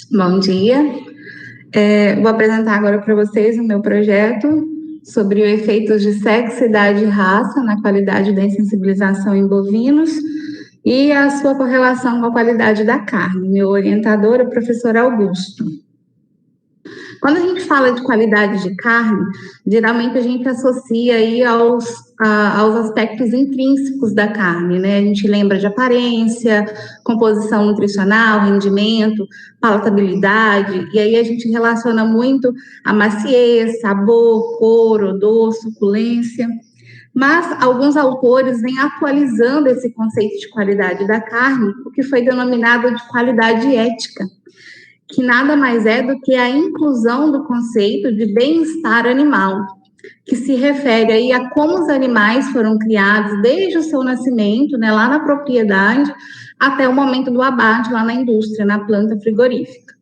Bom dia. Vou apresentar agora para vocês o meu projeto sobre os efeitos de sexo, idade e raça na qualidade da insensibilização em bovinos e a sua correlação com a qualidade da carne. Meu orientador é o professor Augusto. Quando a gente fala de qualidade de carne, geralmente a gente associa aí aos aspectos intrínsecos da carne, né? A gente lembra de aparência, composição nutricional, rendimento, palatabilidade, e aí a gente relaciona muito a maciez, sabor, cor, odor, suculência. Mas alguns autores vêm atualizando esse conceito de qualidade da carne, o que foi denominado de qualidade ética, que nada mais é do que a inclusão do conceito de bem-estar animal, que se refere aí a como os animais foram criados desde o seu nascimento, né, lá na propriedade, até o momento do abate lá na indústria, na planta frigorífica.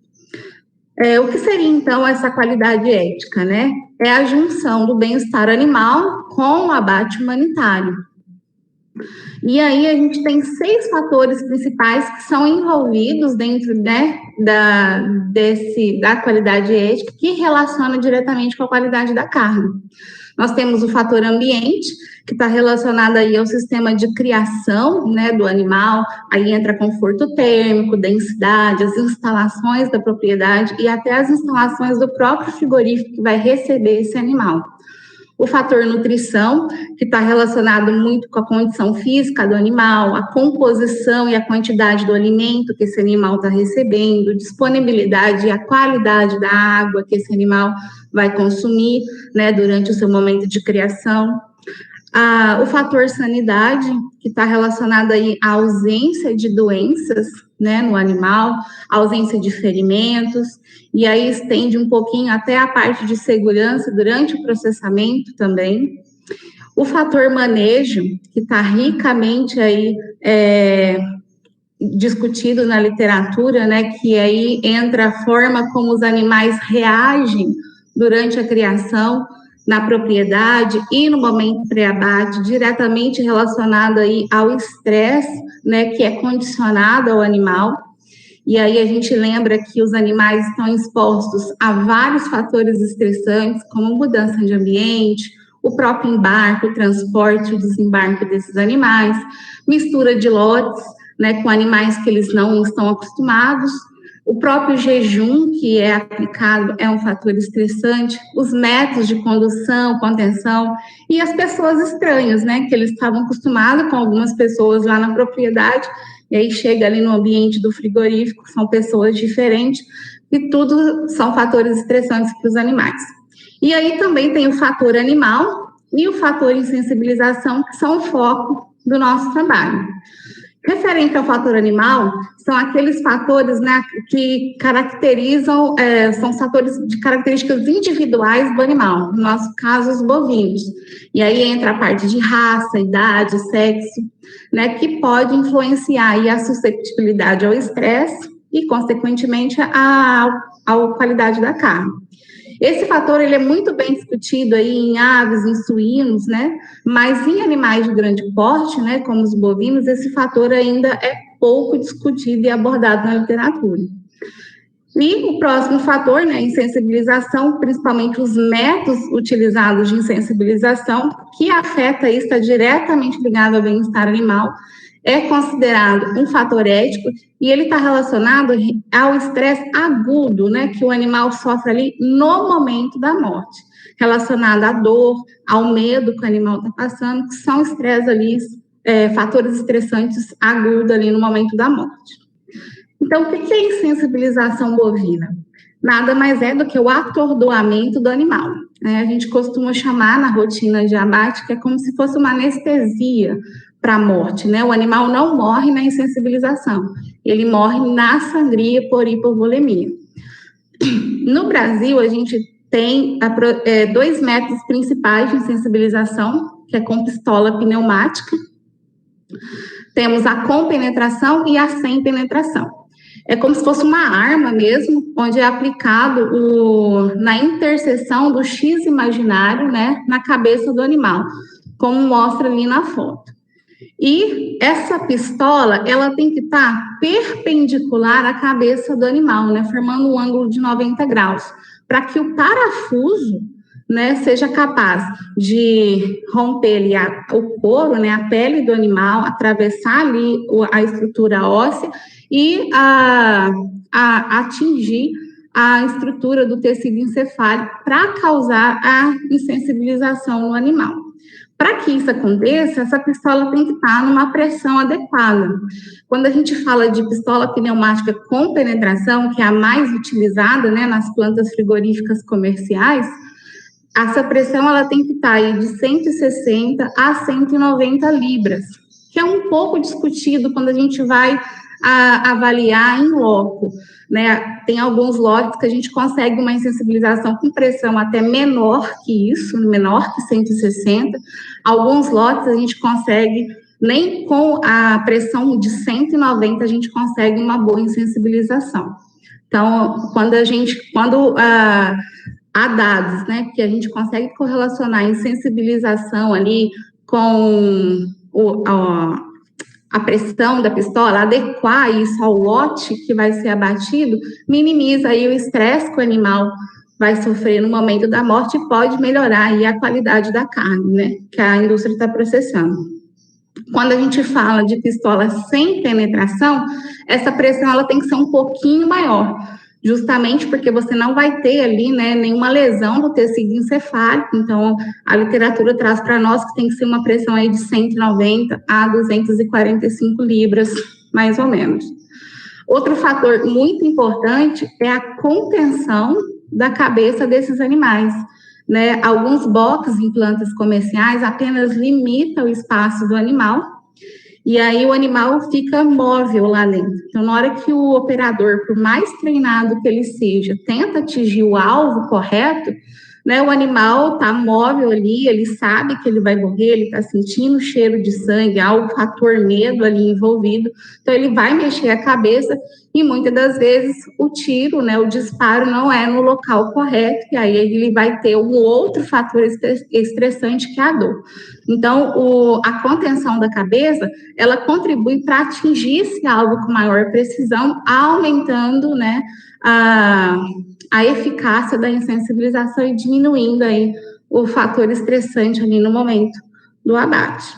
O que seria, então, essa qualidade ética, né? É a junção do bem-estar animal com o abate humanitário. E aí a gente tem 6 fatores principais que são envolvidos dentro, né, da qualidade ética, que relaciona diretamente com a qualidade da carne. Nós temos o fator ambiente, que está relacionado aí ao sistema de criação, né, do animal, aí entra conforto térmico, densidade, as instalações da propriedade e até as instalações do próprio frigorífico que vai receber esse animal. O fator nutrição, que está relacionado muito com a condição física do animal, a composição e a quantidade do alimento que esse animal está recebendo, disponibilidade e a qualidade da água que esse animal vai consumir, né, durante o seu momento de criação. O fator sanidade, que está relacionado aí à ausência de doenças, né, no animal, a ausência de ferimentos, e aí estende um pouquinho até a parte de segurança durante o processamento também. O fator manejo, que está ricamente aí discutido na literatura, né, que aí entra a forma como os animais reagem durante a criação, na propriedade e no momento pré-abate, diretamente relacionado aí ao estresse, né, que é condicionado ao animal. E aí a gente lembra que os animais estão expostos a vários fatores estressantes, como mudança de ambiente, o próprio embarque, o transporte, o desembarque desses animais, mistura de lotes, né, com animais que eles não estão acostumados. O próprio jejum que é aplicado é um fator estressante, os métodos de condução, contenção e as pessoas estranhas, né, que eles estavam acostumados com algumas pessoas lá na propriedade, e aí chega ali no ambiente do frigorífico, são pessoas diferentes, e tudo são fatores estressantes para os animais. E aí também tem o fator animal e o fator insensibilização, que são o foco do nosso trabalho. Referente ao fator animal, são aqueles fatores, né, que caracterizam, são fatores de características individuais do animal, no nosso caso, os bovinos. E aí entra a parte de raça, idade, sexo, né, que pode influenciar aí a susceptibilidade ao estresse e, consequentemente, a qualidade da carne. Esse fator ele é muito bem discutido aí em aves, em suínos, né? Mas em animais de grande porte, né, como os bovinos, esse fator ainda é pouco discutido e abordado na literatura. E o próximo fator, né, insensibilização, principalmente os métodos utilizados de insensibilização, que afeta e está diretamente ligado ao bem-estar animal, é considerado um fator ético e ele está relacionado ao estresse agudo, né, que o animal sofre ali no momento da morte, relacionado à dor, ao medo que o animal está passando, que são estresses ali, fatores estressantes agudos ali no momento da morte. Então, o que é insensibilização bovina? Nada mais é do que o atordoamento do animal. A gente costuma chamar na rotina de abate que é como se fosse uma anestesia para a morte, né? O animal não morre na insensibilização, ele morre na sangria por hipovolemia. No Brasil, a gente tem 2 métodos principais de insensibilização, que é com pistola pneumática. Temos a com penetração e a sem penetração. É como se fosse uma arma mesmo, onde é aplicado na interseção do X imaginário, né, na cabeça do animal, como mostra ali na foto. E essa pistola, ela tem que estar perpendicular à cabeça do animal, né, formando um ângulo de 90 graus, para que o parafuso, né, seja capaz de romper ali o couro, né, a pele do animal, atravessar ali a estrutura óssea e atingir a estrutura do tecido encefálico para causar a insensibilização no animal. Para que isso aconteça, essa pistola tem que estar numa pressão adequada. Quando a gente fala de pistola pneumática com penetração, que é a mais utilizada, né, nas plantas frigoríficas comerciais, essa pressão ela tem que estar aí de 160 a 190 libras, que é um pouco discutido quando a gente vai avaliar em loco, né? Tem alguns lotes que a gente consegue uma insensibilização com pressão até menor que isso, menor que 160. Alguns lotes a gente consegue, nem com a pressão de 190 a gente consegue uma boa insensibilização. Então, quando há dados, né, que a gente consegue correlacionar a insensibilização ali com a pressão da pistola, adequar isso ao lote que vai ser abatido, minimiza aí o estresse que o animal vai sofrer no momento da morte e pode melhorar aí a qualidade da carne, né, que a indústria está processando. Quando a gente fala de pistola sem penetração, essa pressão ela tem que ser um pouquinho maior, justamente porque você não vai ter ali, né, nenhuma lesão no tecido encefálico. Então, a literatura traz para nós que tem que ser uma pressão aí de 190 a 245 libras, mais ou menos. Outro fator muito importante é a contenção da cabeça desses animais, né? Alguns boxes em plantas comerciais apenas limitam o espaço do animal, e aí o animal fica móvel lá dentro. Então, na hora que o operador, por mais treinado que ele seja, tenta atingir o alvo correto, né, o animal está móvel ali, ele sabe que ele vai morrer, ele está sentindo o cheiro de sangue, há o fator medo ali envolvido, então ele vai mexer a cabeça e muitas das vezes o tiro, né, o disparo não é no local correto, e aí ele vai ter um outro fator estressante que é a dor. Então, a contenção da cabeça, ela contribui para atingir esse alvo com maior precisão, aumentando, né, a eficácia da insensibilização e diminuindo aí o fator estressante ali no momento do abate.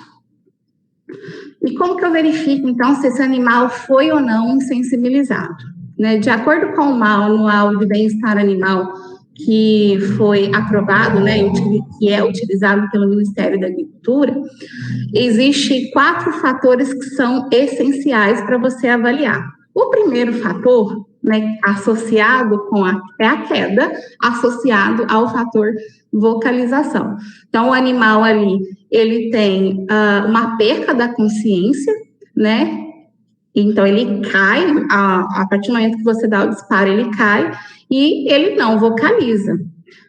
E como que eu verifico, então, se esse animal foi ou não insensibilizado? Né? De acordo com o Manual de Bem-Estar Animal, que foi aprovado, né, que é utilizado pelo Ministério da Agricultura, existem 4 fatores que são essenciais para você avaliar. O primeiro fator, né, associado com a queda, associado ao fator vocalização. Então, o animal ali, ele tem uma perca da consciência, né? Então, ele cai, a partir do momento que você dá o disparo, ele cai e ele não vocaliza.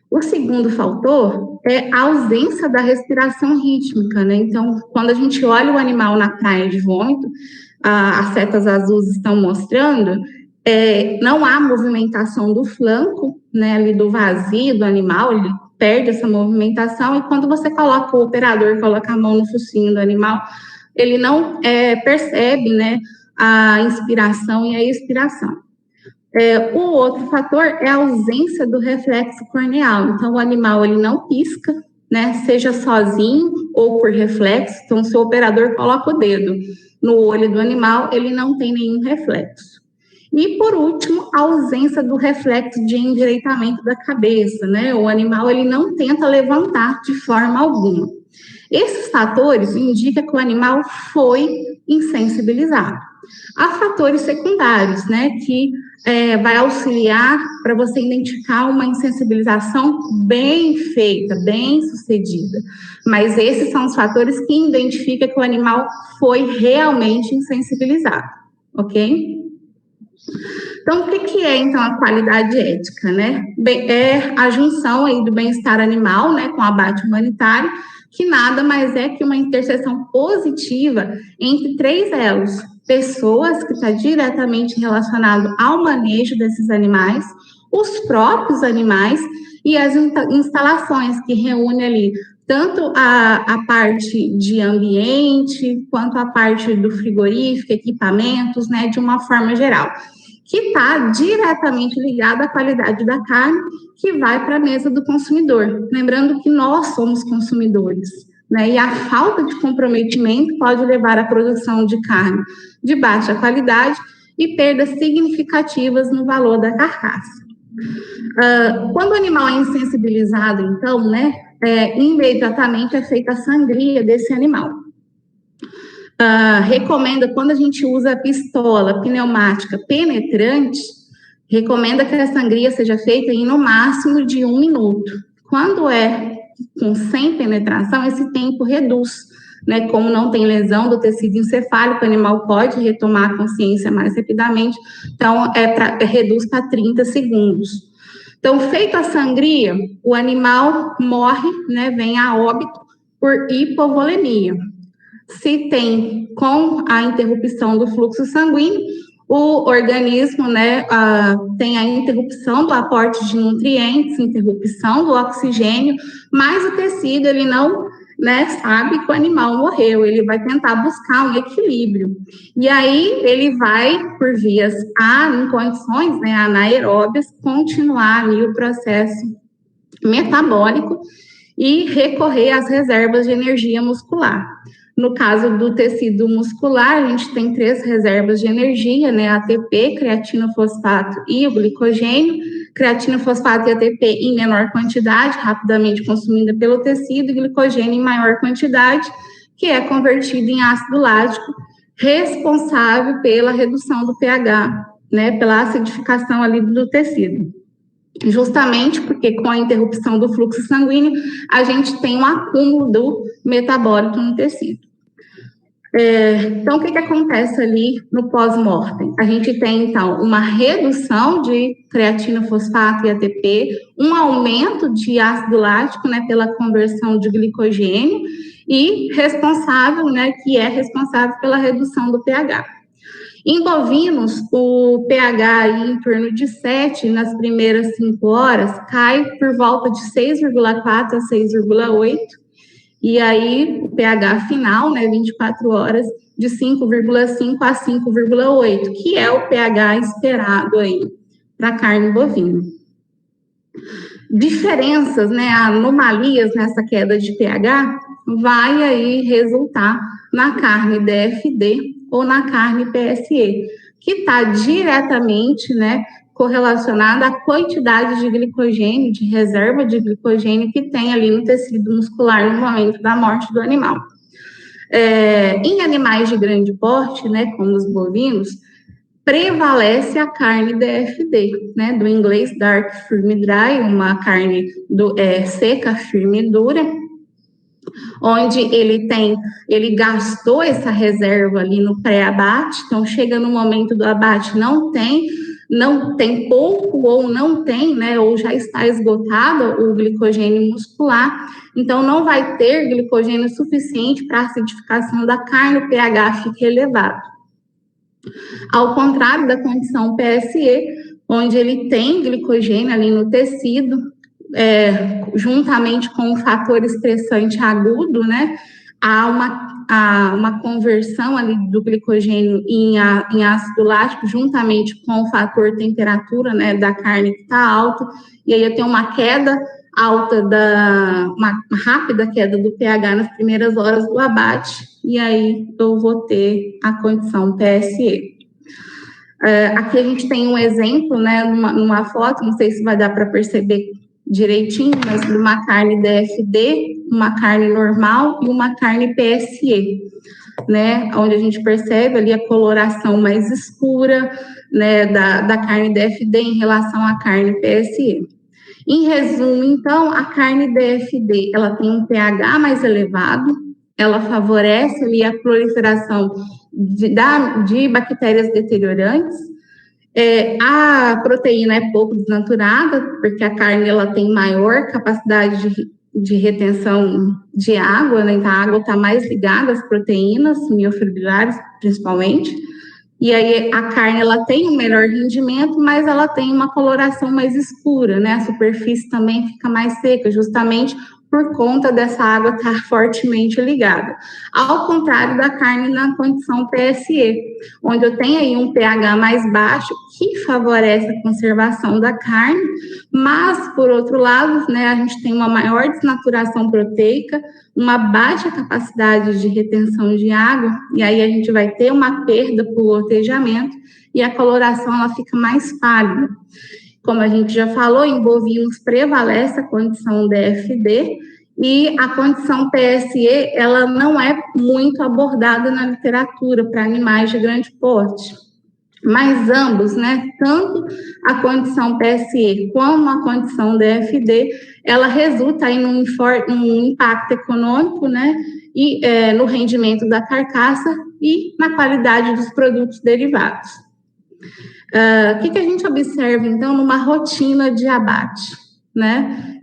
O segundo fator é a ausência da respiração rítmica, né? Então, quando a gente olha o animal na praia de vômito, as setas azuis estão mostrando, não há movimentação do flanco, né, ali do vazio do animal, ele perde essa movimentação, e quando você coloca, o operador coloca a mão no focinho do animal, ele não percebe, né, a inspiração e a expiração. O outro fator é a ausência do reflexo corneal. Então, o animal ele não pisca, né, seja sozinho ou por reflexo. Então, se o operador coloca o dedo no olho do animal, ele não tem nenhum reflexo. E, por último, a ausência do reflexo de endireitamento da cabeça, né? O animal ele não tenta levantar de forma alguma. Esses fatores indicam que o animal foi insensibilizado. Há fatores secundários, né, que vai auxiliar para você identificar uma insensibilização bem feita, bem sucedida. Mas esses são os fatores que identificam que o animal foi realmente insensibilizado, ok? Então, o que é, então, a qualidade ética, né? É a junção aí do bem-estar animal, né, com o abate humanitário, que nada mais é que uma interseção positiva entre 3 elos: pessoas, que está diretamente relacionado ao manejo desses animais, os próprios animais e as instalações, que reúne ali tanto a parte de ambiente, quanto a parte do frigorífico, equipamentos, né, de uma forma geral, que está diretamente ligada à qualidade da carne que vai para a mesa do consumidor. Lembrando que nós somos consumidores, né, e a falta de comprometimento pode levar à produção de carne de baixa qualidade e perdas significativas no valor da carcaça. Quando o animal é insensibilizado, então, né, imediatamente é feita a sangria desse animal. Recomenda, quando a gente usa pistola pneumática penetrante, recomenda que a sangria seja feita em no máximo de 1 minuto. Quando é sem penetração, esse tempo reduz, né? Como não tem lesão do tecido encefálico, o animal pode retomar a consciência mais rapidamente, então reduz para 30 segundos. Então, feita a sangria, o animal morre, né? Vem a óbito por hipovolemia. Se tem, com a interrupção do fluxo sanguíneo, o organismo, né, tem a interrupção do aporte de nutrientes, interrupção do oxigênio, mas o tecido, ele não, né, sabe que o animal morreu, ele vai tentar buscar um equilíbrio. E aí, ele vai, por vias em condições, né, anaeróbias, continuar ali o processo metabólico e recorrer às reservas de energia muscular. No caso do tecido muscular, a gente tem 3 reservas de energia, né? ATP, creatinofosfato e o glicogênio. Creatinofosfato e ATP em menor quantidade, rapidamente consumida pelo tecido, e glicogênio em maior quantidade, que é convertido em ácido lático, responsável pela redução do pH, né? Pela acidificação ali do tecido. Justamente porque com a interrupção do fluxo sanguíneo, a gente tem um acúmulo do metabólito no tecido. Então, o que acontece ali no pós-mortem? A gente tem, então, uma redução de creatina, fosfato e ATP, um aumento de ácido lático, né, pela conversão de glicogênio, e responsável, né, que é responsável pela redução do pH. Em bovinos, o pH aí em torno de 7 nas primeiras 5 horas, cai por volta de 6,4 a 6,8, e aí o pH final, né, 24 horas, de 5,5 a 5,8, que é o pH esperado aí para carne bovina. Diferenças, né, anomalias nessa queda de pH, vai aí resultar na carne DFD ou na carne PSE, que está diretamente, né, correlacionada à quantidade de glicogênio, de reserva de glicogênio que tem ali no tecido muscular no momento da morte do animal. Em animais de grande porte, né, como os bovinos, prevalece a carne DFD, né, do inglês dark, firm, dry, uma carne seca, firme e dura, onde ele gastou essa reserva ali no pré-abate, então chega no momento do abate, não tem pouco ou não tem, né, ou já está esgotado o glicogênio muscular, então não vai ter glicogênio suficiente para a acidificação da carne, o pH fica elevado. Ao contrário da condição PSE, onde ele tem glicogênio ali no tecido, juntamente com o fator estressante agudo, né, há uma conversão ali do glicogênio em ácido lático, juntamente com o fator temperatura, né, da carne que está alta, e aí eu tenho uma queda alta, uma rápida queda do pH nas primeiras horas do abate, e aí eu vou ter a condição PSE. Aqui a gente tem um exemplo, né, numa foto, não sei se vai dar para perceber direitinho, mas de uma carne DFD, uma carne normal e uma carne PSE, né, onde a gente percebe ali a coloração mais escura, né, da carne DFD em relação à carne PSE. Em resumo, então, a carne DFD, ela tem um pH mais elevado, ela favorece ali a proliferação de bactérias deteriorantes. A proteína é pouco desnaturada, porque a carne ela tem maior capacidade de retenção de água, né? Então a água está mais ligada às proteínas miofibrilares, principalmente. E aí a carne ela tem um melhor rendimento, mas ela tem uma coloração mais escura, né? A superfície também fica mais seca, justamente por conta dessa água estar fortemente ligada. Ao contrário da carne na condição PSE, onde eu tenho aí um pH mais baixo, que favorece a conservação da carne, mas, por outro lado, né, a gente tem uma maior desnaturação proteica, uma baixa capacidade de retenção de água, e aí a gente vai ter uma perda por gotejamento, e a coloração ela fica mais pálida. Como a gente já falou, em bovinos prevalece a condição DFD e a condição PSE, ela não é muito abordada na literatura para animais de grande porte. Mas ambos, né, tanto a condição PSE como a condição DFD, ela resulta aí num impacto econômico, né, e no rendimento da carcaça e na qualidade dos produtos derivados. O que a gente observa, então, numa rotina de abate, né?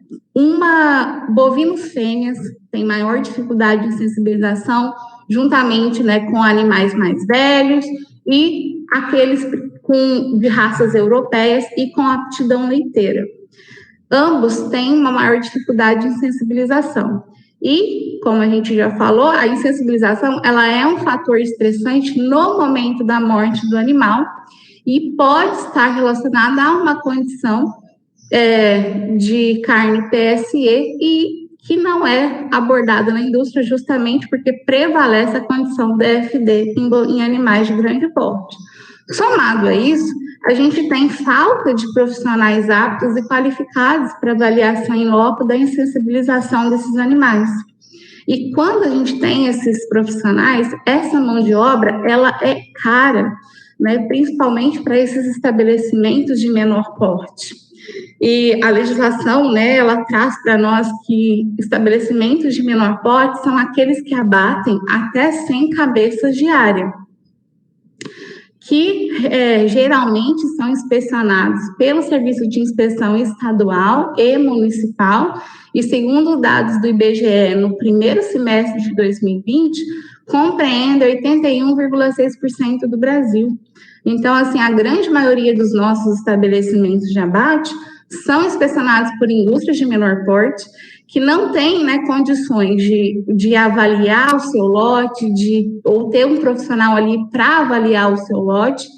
Bovinos fêmeas tem maior dificuldade de sensibilização, juntamente, né, com animais mais velhos e aqueles de raças europeias e com aptidão leiteira. Ambos têm uma maior dificuldade de sensibilização. E, como a gente já falou, a insensibilização, ela é um fator estressante no momento da morte do animal, e pode estar relacionada a uma condição de carne PSE e que não é abordada na indústria justamente porque prevalece a condição DFD em animais de grande porte. Somado a isso, a gente tem falta de profissionais aptos e qualificados para avaliação em loco da insensibilização desses animais. E quando a gente tem esses profissionais, essa mão de obra, ela é cara, né, principalmente para esses estabelecimentos de menor porte. E a legislação, né, ela traz para nós que estabelecimentos de menor porte são aqueles que abatem até 100 cabeças diárias, que geralmente são inspecionados pelo Serviço de Inspeção Estadual e Municipal, e segundo dados do IBGE, no primeiro semestre de 2020, compreende 81,6% do Brasil. Então, assim, a grande maioria dos nossos estabelecimentos de abate são inspecionados por indústrias de menor porte, que não têm, né, condições de avaliar o seu lote, ou ter um profissional ali para avaliar o seu lote,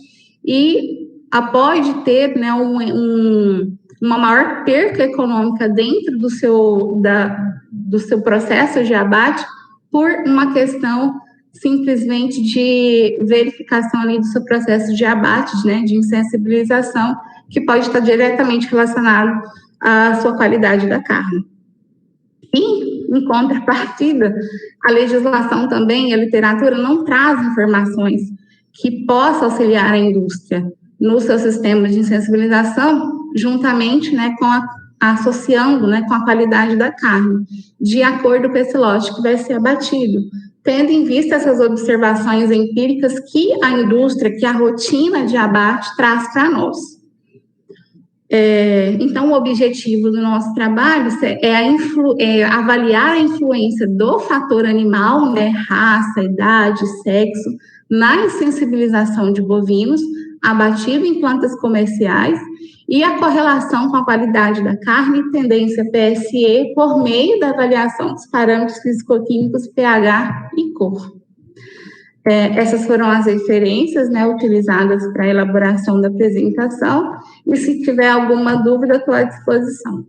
e pode ter, né, uma maior perca econômica dentro do seu processo de abate por uma questão simplesmente de verificação ali do seu processo de abate, né, de insensibilização, que pode estar diretamente relacionado à sua qualidade da carne. E, em contrapartida, a legislação também, a literatura, não traz informações que possam auxiliar a indústria no seu sistema de insensibilização, juntamente, né, associando, né, com a qualidade da carne, de acordo com esse lote que vai ser abatido, tendo em vista essas observações empíricas que a indústria, que a rotina de abate traz para nós. Então, o objetivo do nosso trabalho é avaliar a influência do fator animal, né, raça, idade, sexo, na insensibilização de bovinos abatido em plantas comerciais e a correlação com a qualidade da carne e tendência PSE por meio da avaliação dos parâmetros fisicoquímicos pH e cor. Essas foram as referências, né, utilizadas para a elaboração da apresentação, e se tiver alguma dúvida, estou à disposição.